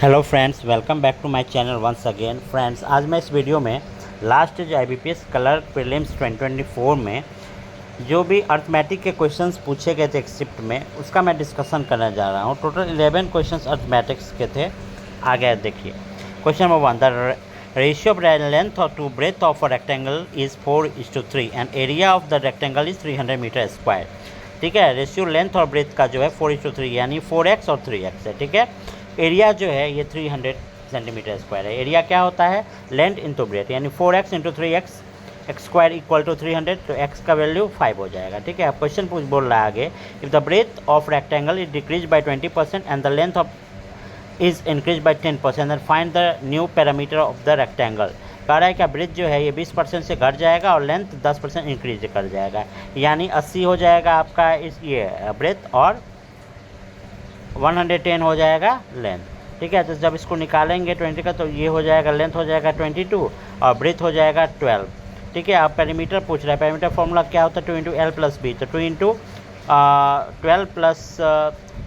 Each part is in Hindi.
Hello friends, welcome back to my channel once again. Friends, आज मैं इस वीडियो में लास्ट जो IBPS कलर प्रीलिम्स 2024 में जो भी अर्थमेटिक के क्वेश्चंस पूछे गए थे एक शिफ्ट में, उसका मैं डिस्कशन करने जा रहा हूँ। टोटल 11 क्वेश्चंस अर्थमेटिक्स के थे। आगे देखिए, question number 1, the ratio of length और to breadth of a rectangle is 4:3 and area of the rectangle is 300 metre square. ठीक है, रेशियो लेंथ और ब्रेथ का जो है 4:3 यानी 4x और 3x है। ठीक है, एरिया जो है ये 300 सेंटीमीटर स्क्वायर है। एरिया क्या होता है? लेंथ इंटू ब्रेथ, यानी 4x into 3x X square equal to 300, तो x का वैल्यू 5 हो जाएगा। ठीक है, अब क्वेश्चन बोल रहा है आगे, if the breadth of rectangle is decrease by 20% and the length of is increase by 10% and find the new parameter of the rectangle. कह रहा है कि ब्रेथ जो है ये 20% से घट जाएगा और लेंथ 10% इंक्रीज कर जाएगा, यानी 80 हो जाएगा आपका इस ये ब्रेथ और 110 हो जाएगा लेंथ। ठीक है, तो जब इसको निकालेंगे 20 का, तो ये हो जाएगा लेंथ हो जाएगा 22 और ब्रेथ हो जाएगा 12। ठीक है, आप पैरामीटर पूछ रहा है। पैरामीटर फॉर्मूला क्या होता है? 2 इंटू एल प्लस बी, तो 2 इंटू 12 प्लस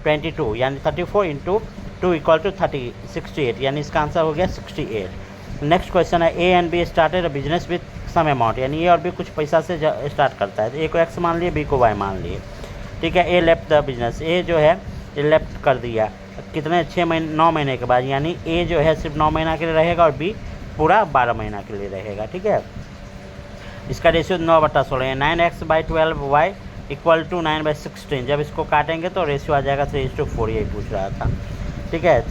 22 यानी 34 इंटू 2 इक्वल टू 68, यानी इसका आंसर हो गया 68। नेक्स्ट क्वेश्चन है, A and B started a business with some amount, यानी ए और बी कुछ पैसा से स्टार्ट करता है। तो ए को एक्स मान लिए, बी को वाई मान लिए। ठीक है, ए लेफ्ट द बिजनेस, ए जो है ये लेफ्ट कर दिया कितने 9 महीने के बाद, यानी ए जो है सिर्फ 9 महीना के लिए रहेगा और बी पूरा 12 महीना के लिए रहेगा। ठीक है, इसका रेशियो 9/16 है। 9x/12y equal to 9/16। जब इसको काटेंगे तो रेशियो आ जाएगा 3:4, यही पूछ रहा था। ठीक है,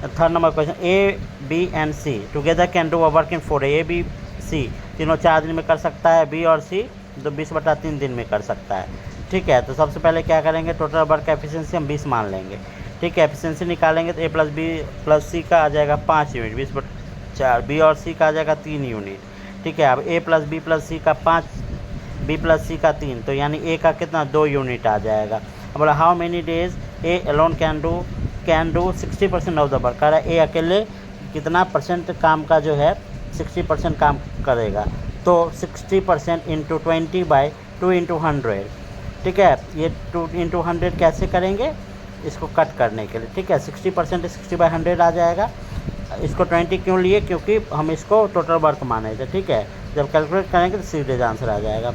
third number question, A B and C together can do a work in 4 A B C तीनों 4 दिन में कर सकता है, बी और सी तो 20/3 दिन में कर सकता है। ठीक है, तो सबसे पहले क्या करेंगे, टोटल वर्क एफिशिएंसी हम 20 मान लेंगे। ठीक है, एफिशिएंसी निकालेंगे तो ए प्लस बी प्लस सी का आ जाएगा 5 यूनिट, 20/4, बी और सी का आ जाएगा 3 यूनिट। ठीक है, अब ए प्लस बी प्लस सी का 5, बी प्लस सी का 3, तो यानी ए का कितना 2 यूनिट आ जाएगा। अब बोला how many days A alone can do 60% of the work. कह रहा है ए अकेले कितना परसेंट काम का जो है 60% काम करेगा, तो 60% इंटू 20/2 इंटू 100। ठीक है, ये 2 इंटू 100 कैसे करेंगे इसको कट करने के लिए। ठीक है, 60% 60/100 आ जाएगा। इसको 20 क्यों लिए? क्योंकि हम इसको टोटल वर्क माने थे। ठीक है, जब कैलकुलेट करेंगे तो सीधे आंसर आ जाएगा।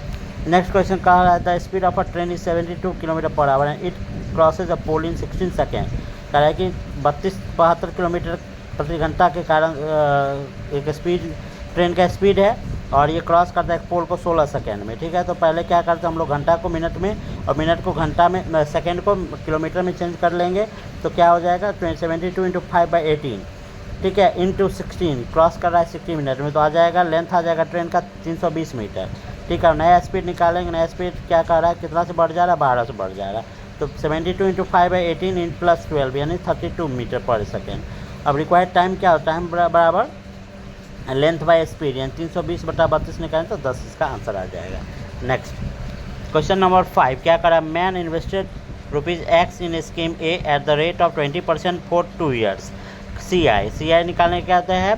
नेक्स्ट क्वेश्चन कहा रहा था, speed of a train is 72 kilometre per hour and it crosses a pole in 16 second. कह रहा है कि 32-72 किलोमीटर प्रति घंटा के कारण एक स्पीड ट्रेन का स्पीड है और ये क्रॉस करता है एक पोल को 16 सेकेंड में। ठीक है, तो पहले क्या करते हैं हम लोग, घंटा को मिनट में और मिनट को घंटा में, सेकेंड को किलोमीटर में चेंज कर लेंगे, तो क्या हो जाएगा 72 इंटू 5/18। ठीक है, इंटू 16 क्रॉस कर रहा है 60 मिनट में, तो आ जाएगा लेंथ आ जाएगा ट्रेन का 320 मीटर। ठीक है, नया स्पीड निकालेंगे। नया स्पीड क्या कर रहा है, कितना से बढ़ जा रहा है, 12 से बढ़ जा रहा है, तो 72 इंटू 5/18 इन प्लस 12 यानी 32 मीटर पर सेकेंड। अब रिक्वायर्ड टाइम क्या होता है, बराबर लेंथ बाय स्पीड, यानी 320/32 निकालें तो 10 इसका आंसर आ जाएगा। नेक्स्ट क्वेश्चन नंबर 5, क्या करा, man invested ₹X in scheme A at the rate of 20% for 2 years. C I निकालने क्या आता है,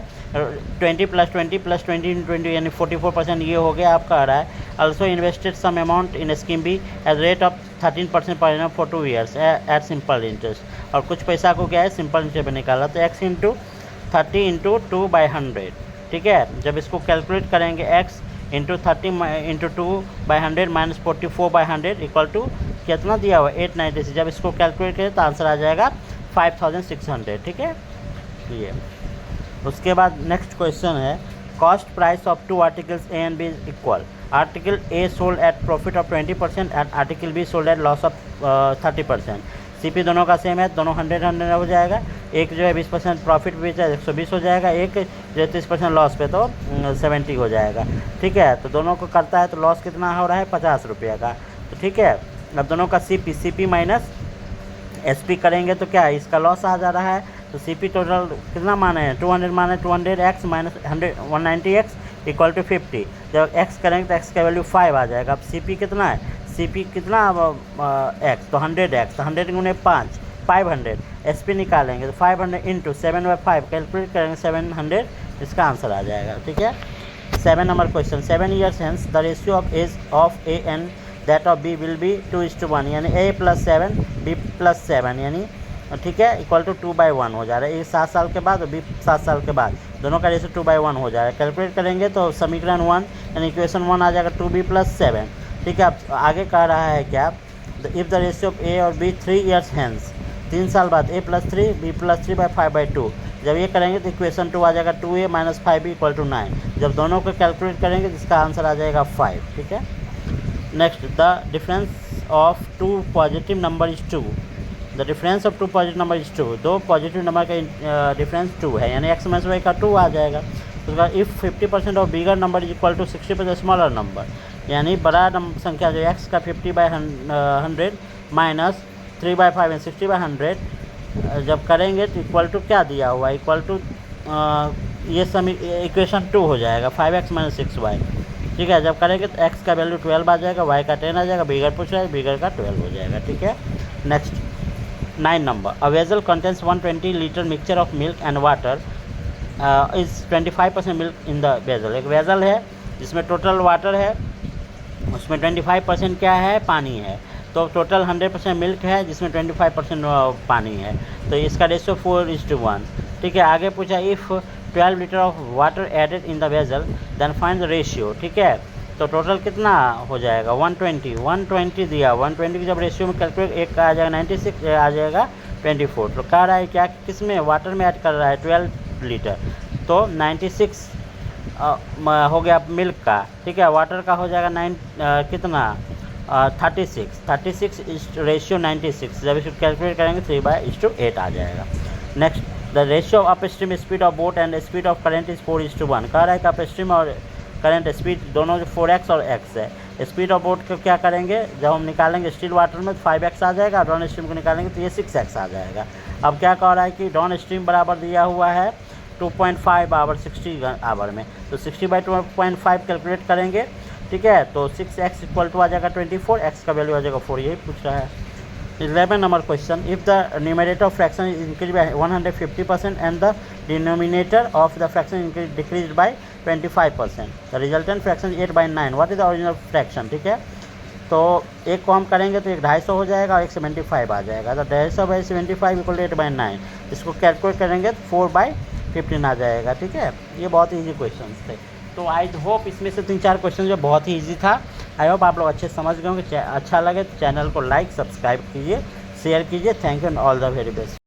20 + 20 + 20 × 20 यानी 44%, ये हो गया आपका आ रहा है। Also invested some amount in scheme B at rate of 13% per annum for 2 years at simple interest. और कुछ पैसा को क्या है सिंपल इंटरेस्ट पर निकाला, तो x इंटू 30 इंटू 2/100। ठीक है, जब इसको कैलकुलेट करेंगे x into 30 into 2/100 minus 44/100 equal to कितना दिया हुआ 896। जब इसको कैलकुलेट करें तो आंसर आ जाएगा 5600। ठीक है, ये उसके बाद नेक्स्ट क्वेश्चन है, cost price of 2 articles A and B is equal. Article A sold at profit of 20% and article B sold at loss of 30%। CP दोनों का सेम है, दोनों 100 हो जाएगा। एक जो है 20% प्रॉफिट पे बेचा 120 हो जाएगा, एक जो 30% लॉस पे तो 70 हो जाएगा। ठीक है, तो दोनों को करता है तो लॉस कितना हो रहा है 50 रुपये का। तो ठीक है, अब दोनों का सीपी माइनस एसपी करेंगे तो क्या इसका लॉस आ जा रहा है, तो सीपी टोटल कितना माने हैं 200 माने 200x minus 190x equal to 50। जब x करेंगे तो x का वैल्यू 5 आ जाएगा। अब सीपी कितना है, सीपी कितना x, तो 100x, तो 100 गुने 5 500। एसपी निकालेंगे तो 500 इंटू 7/5 कैलकुलेट करेंगे 700, इसका आंसर आ जाएगा। ठीक है, 7 number question, 7 years hence the ratio of age of A and that of B will be 2:1, यानी a + 7 b + 7, यानी ठीक है, इक्वल टू 2/1 हो जा रहा है। ये 7 साल के बाद और बी 7 साल के बाद, दोनों का रेशियो 2/1 हो जा रहा है। कैलकुलेट करेंगे तो समीकरण 1 यानी इक्वेशन 1 आ जाएगा 2b + 7। ठीक है, अब आगे कह रहा है क्या, इफ़ द रेशियो ऑफ ए और बी 3 ईयर्स हैंस, 3 साल बाद a + 3 b + 3/5/2। जब ये करेंगे तो इक्वेशन 2 आ जाएगा 2a - 5b = 9। जब दोनों को कैलकुलेट करेंगे तो इसका आंसर आ जाएगा 5। ठीक है, next, the difference of 2 positive number is 2। The difference of 2 positive number is 2। 2 positive number का डिफरेंस 2 है, यानी x - y का 2 आ जाएगा। उसका if 50% of bigger number is equal to 60% smaller number, यानी बड़ा संख्या जो x का 50/100 माइनस 3/5 एंड 60/100 जब करेंगे तो इक्वल टू क्या दिया हुआ है, इक्वल टू ये समी इक्वेशन 2 हो जाएगा 5x - 6y। ठीक है, जब करेंगे तो x का वैल्यू 12 आ जाएगा, y का 10 आ जाएगा, बिगर पूछ रहा है, बिगर का 12 हो जाएगा। ठीक है, next 9 number, a vessel contains 120 litre mixture of milk and water is 25% milk in the vessel. एक वेसल है जिसमें टोटल वाटर है, उसमें 25% क्या है, पानी है। तो टोटल 100% मिल्क है जिसमें 25% पानी है, तो इसका रेशियो 4:1। ठीक है, आगे पूछा if 12 litre of water added in the vessel then find the ratio. ठीक है, तो टोटल कितना हो जाएगा, 120 दिया, 120 की जब रेशियो में कैलकुलेट, एक का आ जाएगा 96, आ जाएगा 24। तो कह रहा है क्या, किस में, वाटर में ऐड कर रहा है 12 लीटर, तो 96 हो गया मिल्क का। ठीक है, वाटर का हो जाएगा कितना 36 इस रेशियो 96, जब इसको कैलकुलेट करेंगे 3/8 आ जाएगा। Next, the ratio of upstream speed of boat and speed of current is 4:1। कह रहा है कि अपस्ट्रीम और करंट स्पीड दोनों जो 4x और x है। स्पीड ऑफ बोट को क्या करेंगे, जब हम निकालेंगे स्टिल वाटर में तो 5x आ जाएगा, डाउन स्ट्रीम को निकालेंगे तो ये 6x आ जाएगा। अब क्या कह रहा है कि डाउन स्ट्रीम बराबर दिया हुआ है 2.5 आवर 60 आवर में, तो 60/2.5 कैलकुलेट करेंगे। ठीक है, तो 6x = आ जाएगा 24, x का वैल्यू आ जाएगा 4, यही पूछ रहा है। 11 number question, if the numerator of fraction is increase bye 150% and the denominator of the fraction decrease by 25%, the resultant fraction 8/9, what is the original fraction. ठीक है, तो एक को हम करेंगे तो एक 250 हो जाएगा और एक 75 आ जाएगा, तो 250/75 = 8/9। इसको कैलकुलेट करेंगे तो 4/15 आ जाएगा। ठीक है, ये बहुत ईजी क्वेश्चन थे। तो आई होप इसमें से 3-4 क्वेश्चन जो बहुत ही ईजी था, आई होप आप लोग अच्छे समझ गए होंगे। अच्छा लगे तो चैनल को लाइक सब्सक्राइब कीजिए, शेयर कीजिए। Thank you and all the very best.